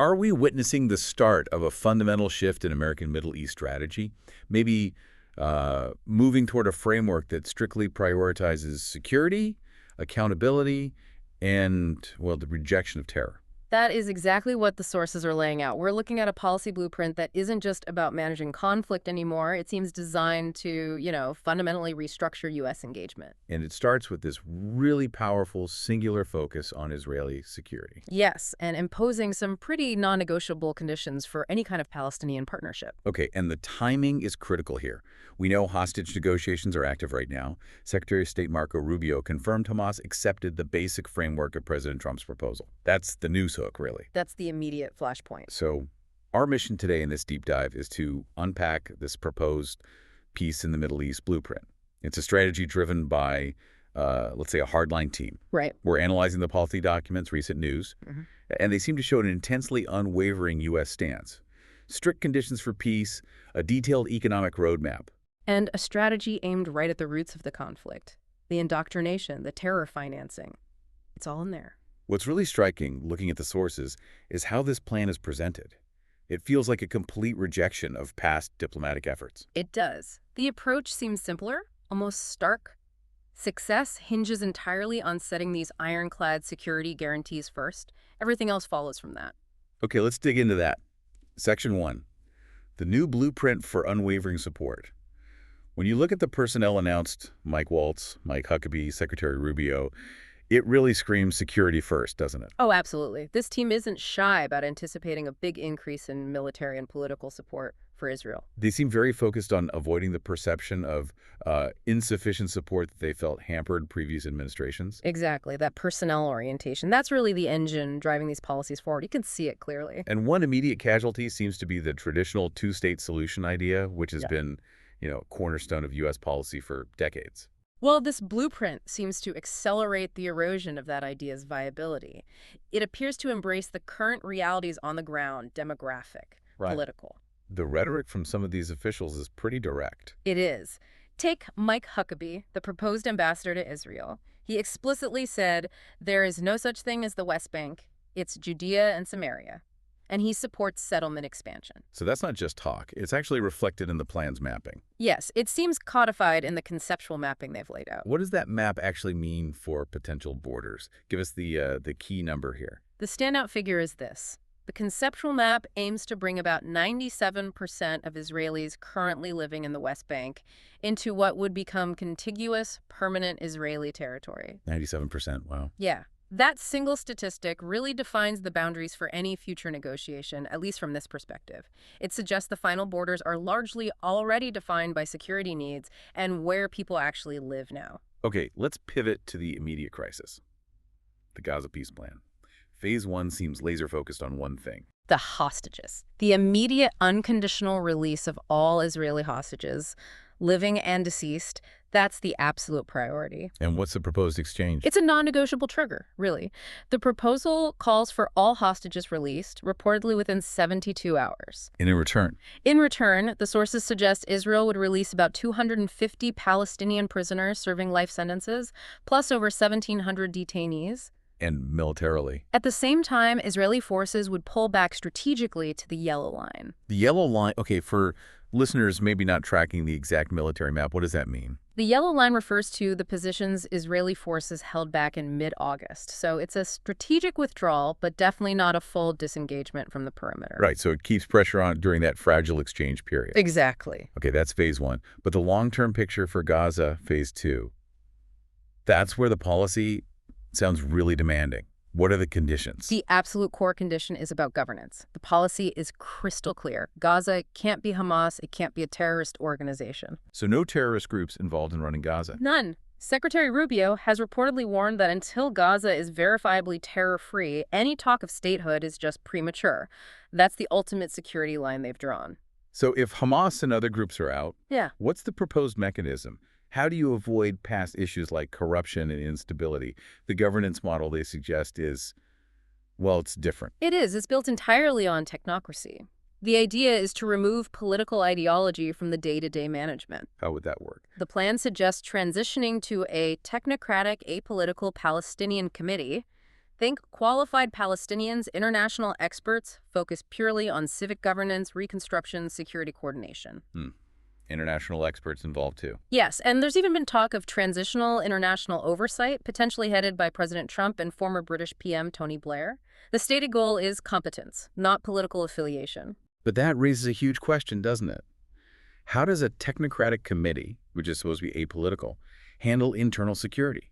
Are we witnessing the start of a fundamental shift in American Middle East strategy? Maybe moving toward a framework that strictly prioritizes security, accountability, and, well, the rejection of terror. That is exactly what the sources are laying out. We're looking at a policy blueprint that isn't just about managing conflict anymore. It seems designed to, fundamentally restructure U.S. engagement. And it starts with this really powerful, singular focus on Israeli security. Yes, and imposing some pretty non-negotiable conditions for any kind of Palestinian partnership. Okay, and the timing is critical here. We know hostage negotiations are active right now. Secretary of State Marco Rubio confirmed Hamas accepted the basic framework of President Trump's proposal. That's the news hook, really. That's the immediate flashpoint. So our mission today in this deep dive is to unpack this proposed peace in the Middle East blueprint. It's a strategy driven by, let's say, a hardline team. Right. We're analyzing the policy documents, recent news, and they seem to show an intensely unwavering U.S. stance. Strict conditions for peace, a detailed economic roadmap. And a strategy aimed right at the roots of the conflict. The indoctrination, the terror financing. It's all in there. What's really striking, looking at the sources, is how this plan is presented. It feels like a complete rejection of past diplomatic efforts. It does. The approach seems simpler, almost stark. Success hinges entirely on setting these ironclad security guarantees first. Everything else follows from that. Okay, let's dig into that. Section 1. The new blueprint for unwavering support. When you look at the personnel announced, Mike Waltz, Mike Huckabee, Secretary Rubio, it really screams security first, doesn't it? Oh, absolutely. This team isn't shy about anticipating a big increase in military and political support for Israel. They seem very focused on avoiding the perception of insufficient support that they felt hampered previous administrations. Exactly, that personnel orientation. That's really the engine driving these policies forward. You can see it clearly. And one immediate casualty seems to be the traditional two-state solution idea, which has been, cornerstone of U.S. policy for decades. Well, this blueprint seems to accelerate the erosion of that idea's viability. It appears to embrace the current realities on the ground, demographic, political. The rhetoric from some of these officials is pretty direct. It is. Take Mike Huckabee, the proposed ambassador to Israel. He explicitly said, there is no such thing as the West Bank. It's Judea and Samaria. And he supports settlement expansion. So that's not just talk. It's actually reflected in the plan's mapping. Yes, it seems codified in the conceptual mapping they've laid out. What does that map actually mean for potential borders? Give us the key number here. The standout figure is this. The conceptual map aims to bring about 97% of Israelis currently living in the West Bank into what would become contiguous, permanent Israeli territory. 97%, wow. Yeah. That single statistic really defines the boundaries for any future negotiation, at least from this perspective. It suggests the final borders are largely already defined by security needs and where people actually live now. Okay, let's pivot to the immediate crisis, the Gaza peace plan. Phase 1 seems laser-focused on one thing. The hostages. The immediate unconditional release of all Israeli hostages, living and deceased. That's the absolute priority. And what's the proposed exchange? It's a non-negotiable trigger, really. The proposal calls for all hostages released, reportedly within 72 hours. And in return? In return, the sources suggest Israel would release about 250 Palestinian prisoners serving life sentences, plus over 1,700 detainees. And militarily? At the same time, Israeli forces would pull back strategically to the Yellow Line. The Yellow Line, okay, for listeners maybe not tracking the exact military map, what does that mean? The Yellow Line refers to the positions Israeli forces held back in mid-August. So it's a strategic withdrawal, but definitely not a full disengagement from the perimeter. Right, so it keeps pressure on during that fragile exchange period. Exactly. Okay, that's phase 1. But the long-term picture for Gaza, phase 2, that's where the policy sounds really demanding. What are the conditions? The absolute core condition is about governance. The policy is crystal clear. Gaza can't be Hamas. It can't be a terrorist organization. So no terrorist groups involved in running Gaza? None. Secretary Rubio has reportedly warned that until Gaza is verifiably terror-free, any talk of statehood is just premature. That's the ultimate security line they've drawn. So if Hamas and other groups are out, what's the proposed mechanism? How do you avoid past issues like corruption and instability? The governance model they suggest is, well, it's different. It is. It's built entirely on technocracy. The idea is to remove political ideology from the day-to-day management. How would that work? The plan suggests transitioning to a technocratic, apolitical Palestinian committee Think qualified Palestinians, international experts focus purely on civic governance, reconstruction, security coordination. International experts involved too. Yes, and there's even been talk of transitional international oversight, potentially headed by President Trump and former British PM Tony Blair. The stated goal is competence, not political affiliation. But that raises a huge question, doesn't it? How does a technocratic committee, which is supposed to be apolitical, handle internal security?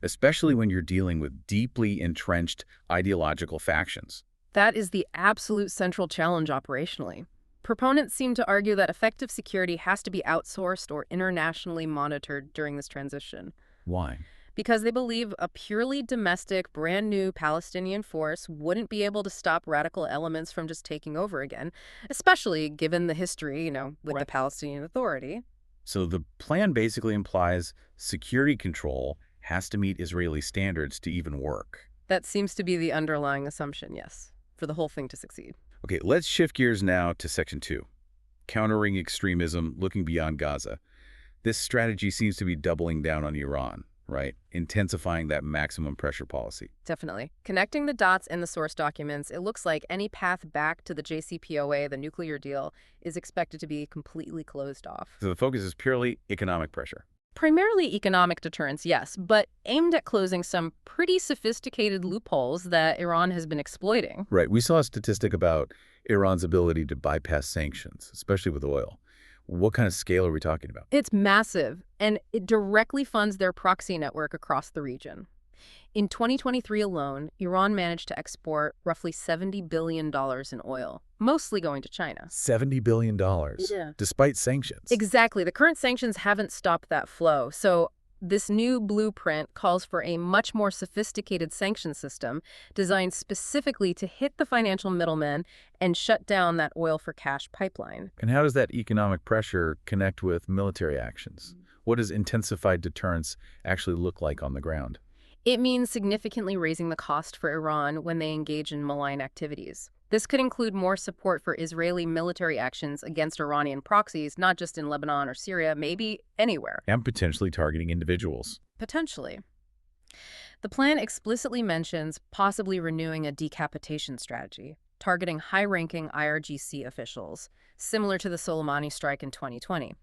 Especially when you're dealing with deeply entrenched ideological factions. That is the absolute central challenge operationally. Proponents seem to argue that effective security has to be outsourced or internationally monitored during this transition. Why? Because they believe a purely domestic, brand new Palestinian force wouldn't be able to stop radical elements from just taking over again, especially given the history, with the Palestinian Authority. So the plan basically implies security control has to meet Israeli standards to even work. That seems to be the underlying assumption, yes, for the whole thing to succeed. Okay, let's shift gears now to Section 2. Countering extremism, looking beyond Gaza. This strategy seems to be doubling down on Iran, right? Intensifying that maximum pressure policy. Definitely. Connecting the dots in the source documents, it looks like any path back to the JCPOA, the nuclear deal, is expected to be completely closed off. So the focus is purely economic pressure. Primarily economic deterrence, yes, but aimed at closing some pretty sophisticated loopholes that Iran has been exploiting. Right. We saw a statistic about Iran's ability to bypass sanctions, especially with oil. What kind of scale are we talking about? It's massive, and it directly funds their proxy network across the region. In 2023 alone, Iran managed to export roughly $70 billion in oil, mostly going to China. $70 billion, despite sanctions. Exactly. The current sanctions haven't stopped that flow. So this new blueprint calls for a much more sophisticated sanction system designed specifically to hit the financial middlemen and shut down that oil for cash pipeline. And how does that economic pressure connect with military actions? What does intensified deterrence actually look like on the ground? It means significantly raising the cost for Iran when they engage in malign activities. This could include more support for Israeli military actions against Iranian proxies, not just in Lebanon or Syria, maybe anywhere. And potentially targeting individuals. Potentially. The plan explicitly mentions possibly renewing a decapitation strategy, targeting high-ranking IRGC officials, similar to the Soleimani strike in 2020.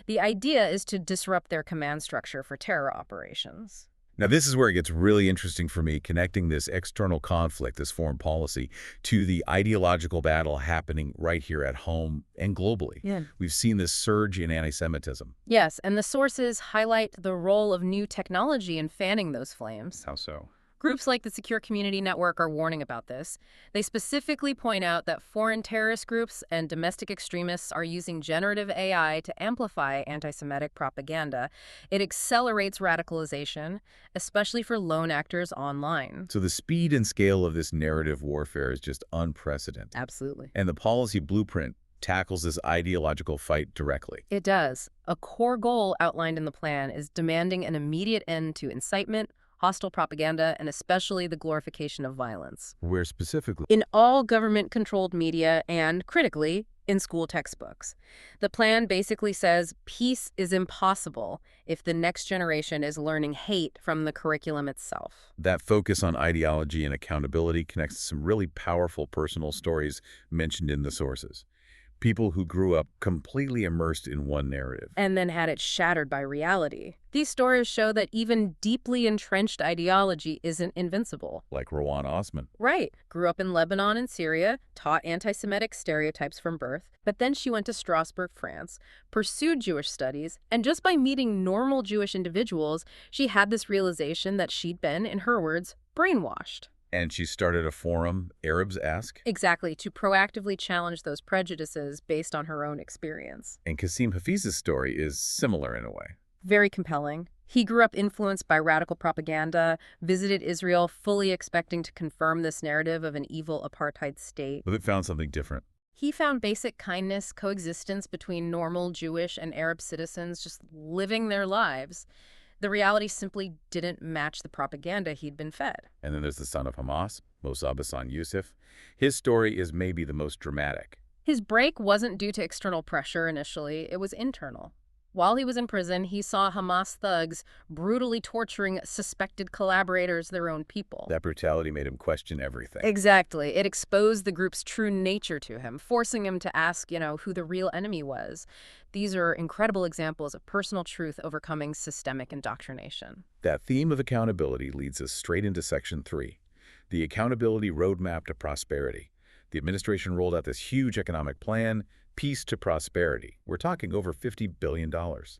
The idea is to disrupt their command structure for terror operations. Now, this is where it gets really interesting for me, connecting this external conflict, this foreign policy, to the ideological battle happening right here at home and globally. Yeah. We've seen this surge in anti-Semitism. Yes, and the sources highlight the role of new technology in fanning those flames. How so? Groups like the Secure Community Network are warning about this. They specifically point out that foreign terrorist groups and domestic extremists are using generative AI to amplify anti-Semitic propaganda. It accelerates radicalization, especially for lone actors online. So the speed and scale of this narrative warfare is just unprecedented. Absolutely. And the policy blueprint tackles this ideological fight directly. It does. A core goal outlined in the plan is demanding an immediate end to incitement, hostile propaganda, and especially the glorification of violence. Where specifically? In all government-controlled media and, critically, in school textbooks. The plan basically says peace is impossible if the next generation is learning hate from the curriculum itself. That focus on ideology and accountability connects to some really powerful personal stories mentioned in the sources. People who grew up completely immersed in one narrative. And then had it shattered by reality. These stories show that even deeply entrenched ideology isn't invincible. Like Rowan Osman. Right. Grew up in Lebanon and Syria, taught anti-Semitic stereotypes from birth, but then she went to Strasbourg, France, pursued Jewish studies, and just by meeting normal Jewish individuals, she had this realization that she'd been, in her words, brainwashed. And she started a forum, Arabs Ask? Exactly, to proactively challenge those prejudices based on her own experience. And Qasim Hafiz's story is similar in a way. Very compelling. He grew up influenced by radical propaganda, visited Israel fully expecting to confirm this narrative of an evil apartheid state. But it found something different. He found basic kindness, coexistence between normal Jewish and Arab citizens just living their lives. The reality simply didn't match the propaganda he'd been fed. And then there's the son of Hamas, Mossab Hassan Youssef. His story is maybe the most dramatic. His break wasn't due to external pressure initially, it was internal. While he was in prison, he saw Hamas thugs brutally torturing suspected collaborators, their own people. That brutality made him question everything. Exactly. It exposed the group's true nature to him, forcing him to ask, who the real enemy was. These are incredible examples of personal truth overcoming systemic indoctrination. That theme of accountability leads us straight into Section 3, the Accountability Roadmap to Prosperity. The administration rolled out this huge economic plan, Peace to Prosperity. We're talking over $50 billion.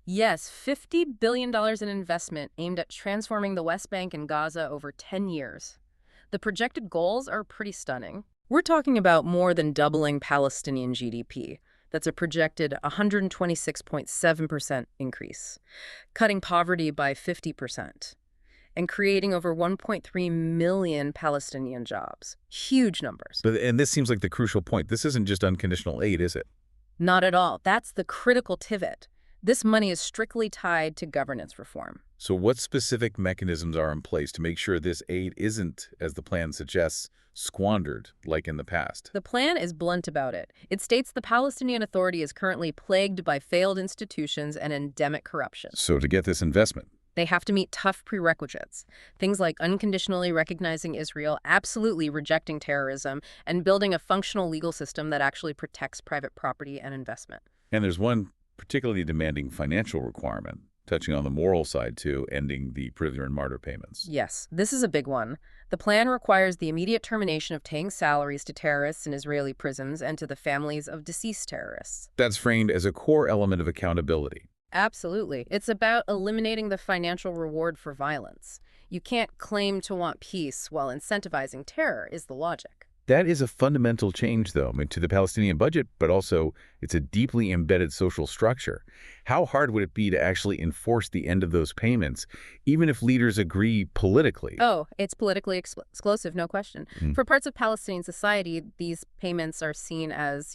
Yes, $50 billion in investment aimed at transforming the West Bank and Gaza over 10 years. The projected goals are pretty stunning. We're talking about more than doubling Palestinian GDP. That's a projected 126.7% increase, cutting poverty by 50%, and creating over 1.3 million Palestinian jobs. Huge numbers. And this seems like the crucial point. This isn't just unconditional aid, is it? Not at all. That's the critical pivot. This money is strictly tied to governance reform. So what specific mechanisms are in place to make sure this aid isn't, as the plan suggests, squandered like in the past? The plan is blunt about it. It states the Palestinian Authority is currently plagued by failed institutions and endemic corruption. So to get this investment, they have to meet tough prerequisites. Things like unconditionally recognizing Israel, absolutely rejecting terrorism, and building a functional legal system that actually protects private property and investment. and there's one particularly demanding financial requirement, touching on the moral side too, ending the prisoner and martyr payments. Yes, this is a big one. The plan requires the immediate termination of paying salaries to terrorists in Israeli prisons and to the families of deceased terrorists. That's framed as a core element of accountability. Absolutely. It's about eliminating the financial reward for violence. You can't claim to want peace while incentivizing terror, is the logic. That is a fundamental change, though, to the Palestinian budget, but also it's a deeply embedded social structure. How hard would it be to actually enforce the end of those payments, even if leaders agree politically? Oh, it's politically explosive, no question. For parts of Palestinian society, these payments are seen as,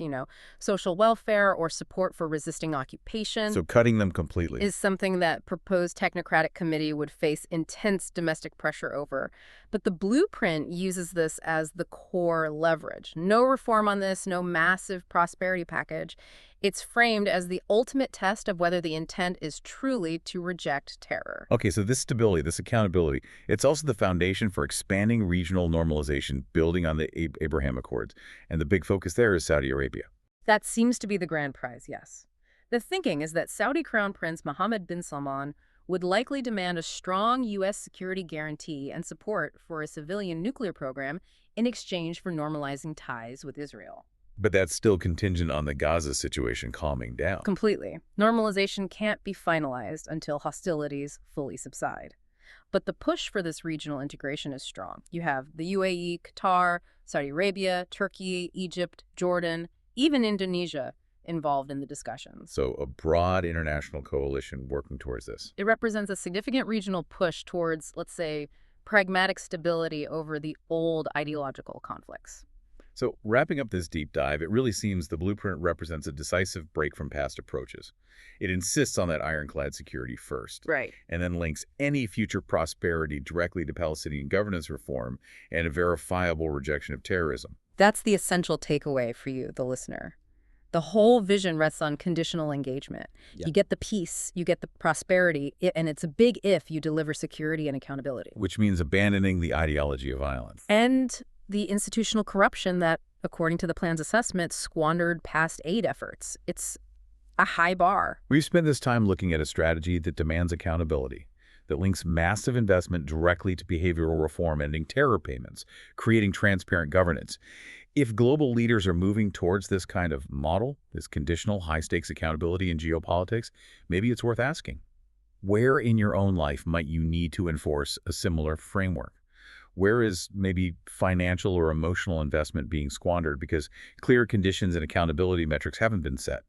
social welfare or support for resisting occupation. So cutting them completely is something that proposed technocratic committee would face intense domestic pressure over. But the blueprint uses this as the core leverage. No reform on this, no massive prosperity package. It's framed as the ultimate test of whether the intent is truly to reject terror. Okay, so this stability, this accountability, it's also the foundation for expanding regional normalization, building on the Abraham Accords. And the big focus there is Saudi Arabia. That seems to be the grand prize, yes. The thinking is that Saudi Crown Prince Mohammed bin Salman would likely demand a strong U.S. security guarantee and support for a civilian nuclear program in exchange for normalizing ties with Israel. But that's still contingent on the Gaza situation calming down. Completely. Normalization can't be finalized until hostilities fully subside. But the push for this regional integration is strong. You have the UAE, Qatar, Saudi Arabia, Turkey, Egypt, Jordan, even Indonesia involved in the discussions. So a broad international coalition working towards this. It represents a significant regional push towards, let's say, pragmatic stability over the old ideological conflicts. So wrapping up this deep dive, it really seems the blueprint represents a decisive break from past approaches. It insists on that ironclad security first. Right. And then links any future prosperity directly to Palestinian governance reform and a verifiable rejection of terrorism. That's the essential takeaway for you, the listener. The whole vision rests on conditional engagement. Yeah. You get the peace, you get the prosperity, and it's a big if you deliver security and accountability. Which means abandoning the ideology of violence. And the institutional corruption that, according to the plan's assessment, squandered past aid efforts. It's a high bar. We've spent this time looking at a strategy that demands accountability, that links massive investment directly to behavioral reform, ending terror payments, creating transparent governance. If global leaders are moving towards this kind of model, this conditional high-stakes accountability in geopolitics, maybe it's worth asking, where in your own life might you need to enforce a similar framework? Where is maybe financial or emotional investment being squandered because clear conditions and accountability metrics haven't been set?